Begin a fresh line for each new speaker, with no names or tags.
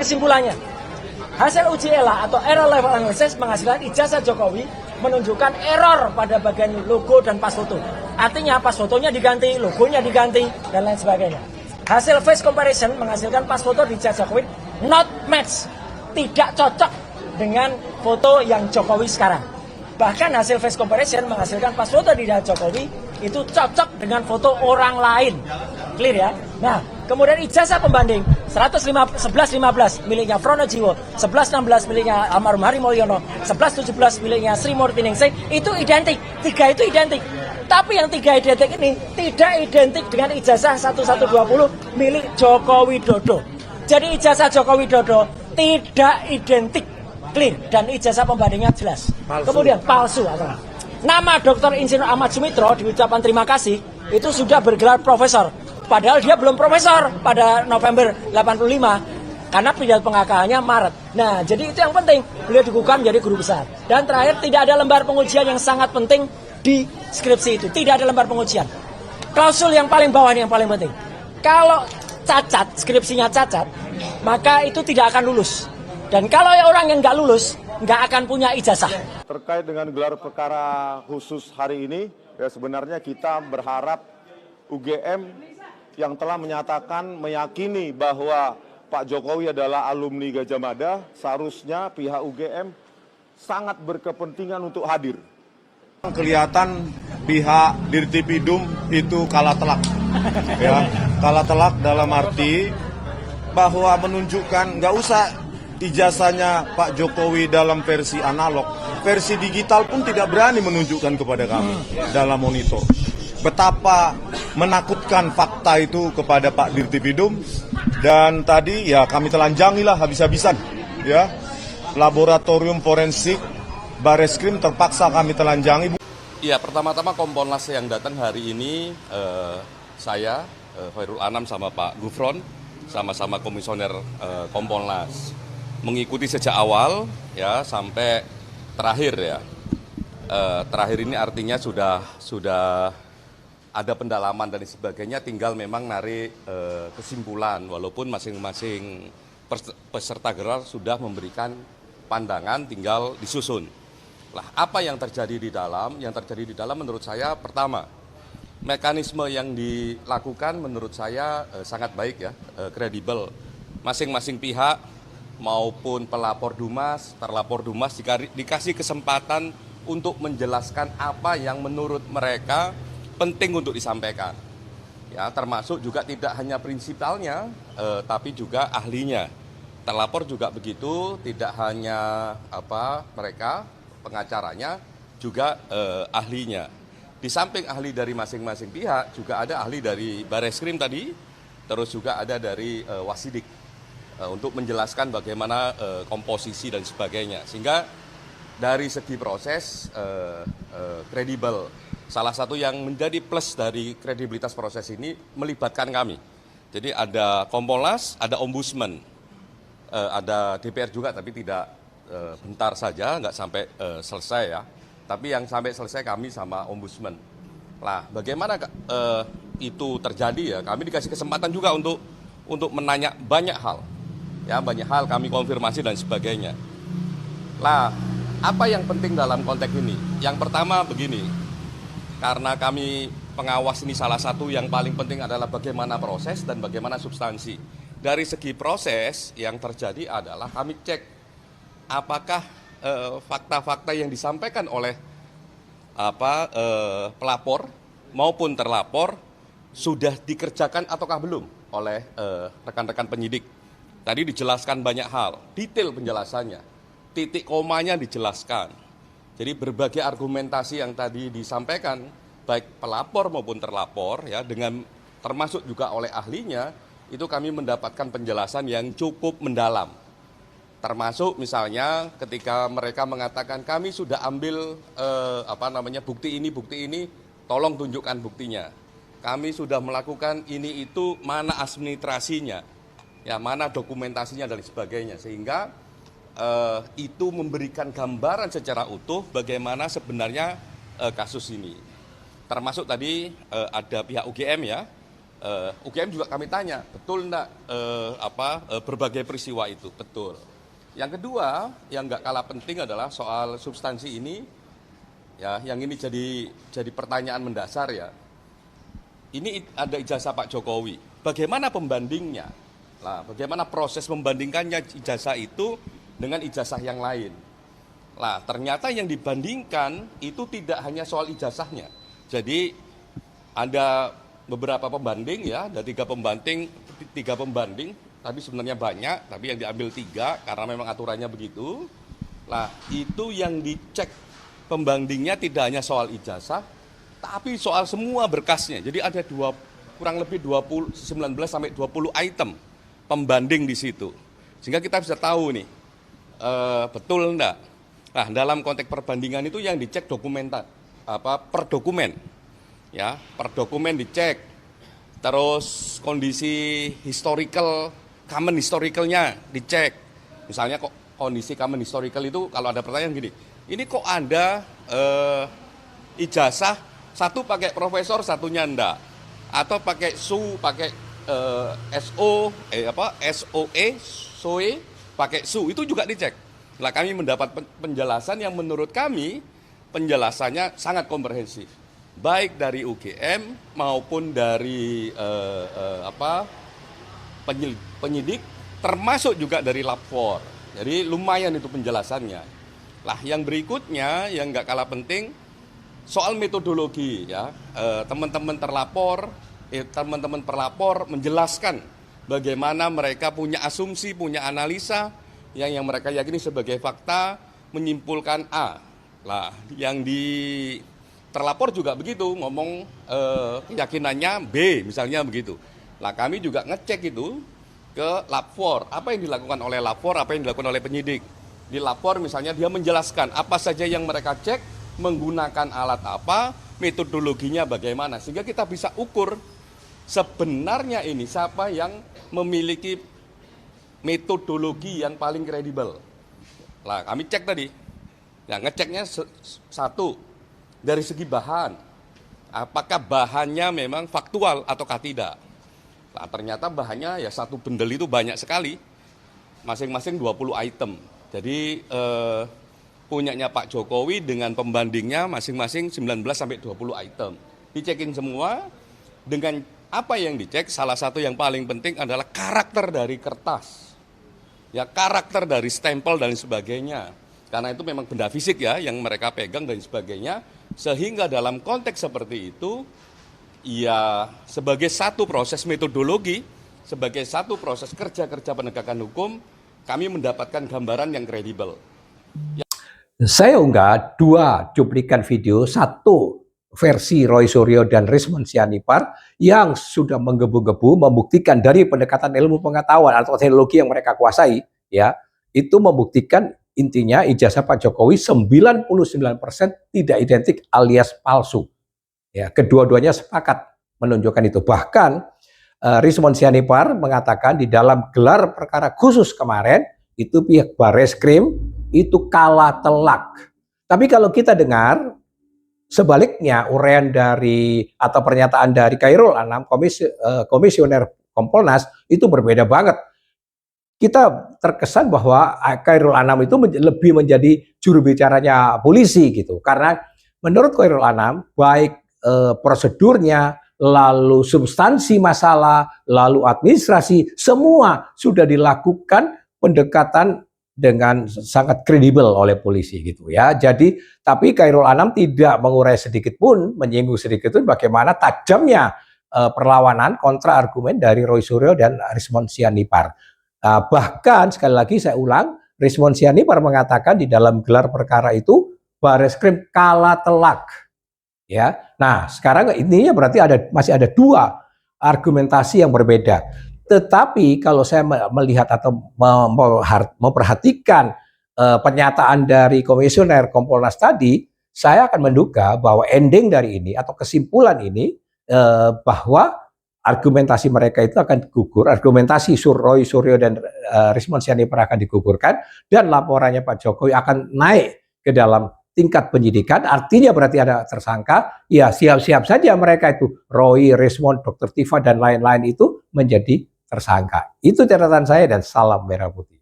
Kesimpulannya, hasil uji ELA atau Error Level Analysis menghasilkan ijazah Jokowi menunjukkan error pada bagian logo dan pas foto. Artinya pas fotonya diganti, logonya diganti, dan lain sebagainya. Hasil face comparison menghasilkan pas foto di ijazah Jokowi not match, tidak cocok dengan foto yang Jokowi sekarang. Bahkan hasil face comparison menghasilkan pas foto di Jokowi itu cocok dengan foto orang lain. Clear ya? Nah, kemudian ijazah pembanding 1115 miliknya Fronojiwo, 1116 miliknya almarhum Hari Mulyono, 1117 miliknya Sri Murti Ningsih, itu identik. 3 itu identik. Tapi yang 3 identik ini tidak identik dengan ijazah 1120 milik Joko Widodo. Jadi ijazah Joko Widodo tidak identik. Clear, dan ijazah pembandingnya jelas. Kemudian palsu. Nama Dr. Insinyur Ahmad Sumitro di ucapan terima kasih itu sudah bergelar profesor. Padahal dia belum profesor pada November 85 karena pidato pengangkatannya Maret. Nah, jadi itu yang penting. Beliau dikukuhkan menjadi guru besar. Dan terakhir, tidak ada lembar pengujian yang sangat penting di skripsi itu. Tidak ada lembar pengujian. Klausul yang paling bawah ini yang paling penting. Kalau cacat, skripsinya cacat, maka itu tidak akan lulus. Dan kalau orang yang nggak lulus, nggak akan punya ijazah.
Terkait dengan gelar perkara khusus hari ini, ya sebenarnya kita berharap UGM yang telah menyatakan, meyakini bahwa Pak Jokowi adalah alumni Gajah Mada, seharusnya pihak UGM sangat berkepentingan untuk hadir.
Kelihatan pihak Dirtipidum itu kalah telak. Ya, kalah telak dalam arti bahwa menunjukkan nggak usah ijazahnya Pak Jokowi dalam versi analog, versi digital pun tidak berani menunjukkan kepada kami dalam monitor. Betapa menakutkan fakta itu kepada Pak Dirtipidum, dan tadi ya kami telanjangilah habis-habisan, ya. Laboratorium forensik Bareskrim terpaksa kami telanjangi.
Iya, pertama-tama Kompolnas yang datang hari ini, saya, Khairul Anam sama Pak Gufron, sama-sama komisioner Kompolnas. Mengikuti sejak awal ya sampai terakhir ya. Terakhir ini artinya sudah ada pendalaman dan sebagainya, tinggal memang narik kesimpulan walaupun masing-masing peserta gelar sudah memberikan pandangan, tinggal disusun. Lah, apa yang terjadi di dalam? Yang terjadi di dalam menurut saya pertama, mekanisme yang dilakukan menurut saya sangat baik ya, kredibel. Masing-masing pihak maupun pelapor Dumas, terlapor Dumas dikasih kesempatan untuk menjelaskan apa yang menurut mereka penting untuk disampaikan. Ya, termasuk juga tidak hanya prinsipalnya, tapi juga ahlinya. Terlapor juga begitu, tidak hanya mereka pengacaranya, juga ahlinya. Di samping ahli dari masing-masing pihak, juga ada ahli dari Bareskrim tadi, terus juga ada dari Wasidik. Untuk menjelaskan bagaimana komposisi dan sebagainya, sehingga dari segi proses kredibel. Salah satu yang menjadi plus dari kredibilitas proses ini melibatkan kami. Jadi ada Kompolnas, ada Ombudsman, ada DPR juga, tapi tidak bentar saja, nggak sampai selesai ya. Tapi yang sampai selesai kami sama Ombudsman. Nah, bagaimana itu terjadi ya? Kami dikasih kesempatan juga untuk menanya banyak hal. Ya, banyak hal kami konfirmasi dan sebagainya. Lah, apa yang penting dalam konteks ini? Yang pertama begini, karena kami pengawas ini salah satu yang paling penting adalah bagaimana proses dan bagaimana substansi. Dari segi proses yang terjadi adalah kami cek apakah fakta-fakta yang disampaikan oleh pelapor maupun terlapor sudah dikerjakan ataukah belum oleh rekan-rekan penyidik. Tadi dijelaskan banyak hal, detail penjelasannya, titik komanya dijelaskan. Jadi berbagai argumentasi yang tadi disampaikan, baik pelapor maupun terlapor, ya, dengan termasuk juga oleh ahlinya, itu kami mendapatkan penjelasan yang cukup mendalam. Termasuk misalnya ketika mereka mengatakan kami sudah ambil bukti ini, tolong tunjukkan buktinya. Kami sudah melakukan ini itu, mana administrasinya, ya, mana dokumentasinya dan sebagainya, sehingga itu memberikan gambaran secara utuh bagaimana sebenarnya kasus ini. Termasuk tadi ada pihak UGM ya, UGM juga kami tanya, betul enggak berbagai peristiwa itu? Betul. Yang kedua, yang nggak kalah penting adalah soal substansi ini, ya, yang ini jadi pertanyaan mendasar ya. Ini ada ijazah Pak Jokowi. Bagaimana pembandingnya? Nah, bagaimana proses membandingkannya ijazah itu dengan ijazah yang lain? Nah, ternyata yang dibandingkan itu tidak hanya soal ijazahnya. Jadi ada beberapa pembanding ya, ada tiga pembanding, tapi sebenarnya banyak, tapi yang diambil 3 karena memang aturannya begitu. Nah, itu yang dicek pembandingnya tidak hanya soal ijazah, tapi soal semua berkasnya. Jadi ada kurang lebih 19 sampai 20 item pembanding di situ. Sehingga kita bisa tahu nih, betul enggak. Nah, dalam konteks perbandingan itu yang dicek per dokumen. Ya, per dokumen dicek. Terus kondisi common historicalnya dicek. Misalnya kok kondisi common historical itu kalau ada pertanyaan gini, ini kok ada ijazah satu pakai profesor, satunya enggak, atau pakai pakai SOE, pakai SU, itu juga dicek. Nah, kami mendapat penjelasan yang menurut kami penjelasannya sangat komprehensif, baik dari UGM maupun dari penyidik, termasuk juga dari lapor. Jadi lumayan itu penjelasannya. Lah, yang berikutnya yang nggak kalah penting soal metodologi ya. Teman-teman pelapor menjelaskan bagaimana mereka punya asumsi, punya analisa yang mereka yakini sebagai fakta, menyimpulkan A. Lah, yang terlapor juga begitu, ngomong keyakinannya B, misalnya begitu. Lah, kami juga ngecek itu ke lapor, apa yang dilakukan oleh lapor, apa yang dilakukan oleh penyidik. Di lapor misalnya dia menjelaskan apa saja yang mereka cek, menggunakan alat apa, metodologinya bagaimana, sehingga kita bisa ukur sebenarnya ini siapa yang memiliki metodologi yang paling kredibel. Lah, kami cek tadi, ya, ngeceknya satu, dari segi bahan, apakah bahannya memang faktual ataukah tidak. Nah, ternyata bahannya ya satu bendel itu banyak sekali, masing-masing 20 item. Jadi punyanya Pak Jokowi dengan pembandingnya masing-masing 19 sampai 20 item. Dicekin semua. Dengan apa yang dicek, salah satu yang paling penting adalah karakter dari kertas. Ya, karakter dari stempel dan sebagainya. Karena itu memang benda fisik ya yang mereka pegang dan sebagainya. Sehingga dalam konteks seperti itu, ya sebagai satu proses metodologi, sebagai satu proses kerja-kerja penegakan hukum, kami mendapatkan gambaran yang kredibel.
Saya unggah 2 cuplikan video, satu versi Roy Suryo dan Rismond Sianipar yang sudah menggebu-gebu membuktikan dari pendekatan ilmu pengetahuan atau teknologi yang mereka kuasai, ya, itu membuktikan intinya ijazah Pak Jokowi 99% tidak identik alias palsu. Ya, kedua-duanya sepakat menunjukkan itu. Bahkan Rismond Sianipar mengatakan di dalam gelar perkara khusus kemarin itu pihak Barreskrim itu kalah telak. Tapi kalau kita dengar sebaliknya uraian dari atau pernyataan dari Khairul Anam, komisioner Kompolnas, itu berbeda banget. Kita terkesan bahwa Khairul Anam itu lebih menjadi juru bicaranya polisi gitu. Karena menurut Khairul Anam baik prosedurnya, lalu substansi masalah, lalu administrasi, semua sudah dilakukan pendekatan dengan sangat kredibel oleh polisi gitu ya. Jadi tapi Khairul Anam tidak mengurai sedikit pun, menyinggung sedikit pun bagaimana tajamnya perlawanan kontra argumen dari Roy Suryo dan Rismond Sianipar. Bahkan sekali lagi saya ulang, Rismond Sianipar mengatakan di dalam gelar perkara itu Barreskrim kalah telak. Ya, nah sekarang intinya berarti masih ada 2 argumentasi yang berbeda. Tetapi kalau saya melihat atau memperhatikan pernyataan dari komisioner Kompolnas tadi, saya akan menduga bahwa ending dari ini atau kesimpulan ini bahwa argumentasi mereka itu akan gugur, argumentasi Roy Suryo dan Rismond Sianipar akan digugurkan dan laporannya Pak Jokowi akan naik ke dalam tingkat penyidikan, artinya berarti ada tersangka, ya siap-siap saja mereka itu, Roy, Resmond, Dr. Tifa, dan lain-lain itu menjadi tersangka. Itu catatan saya dan salam merah putih.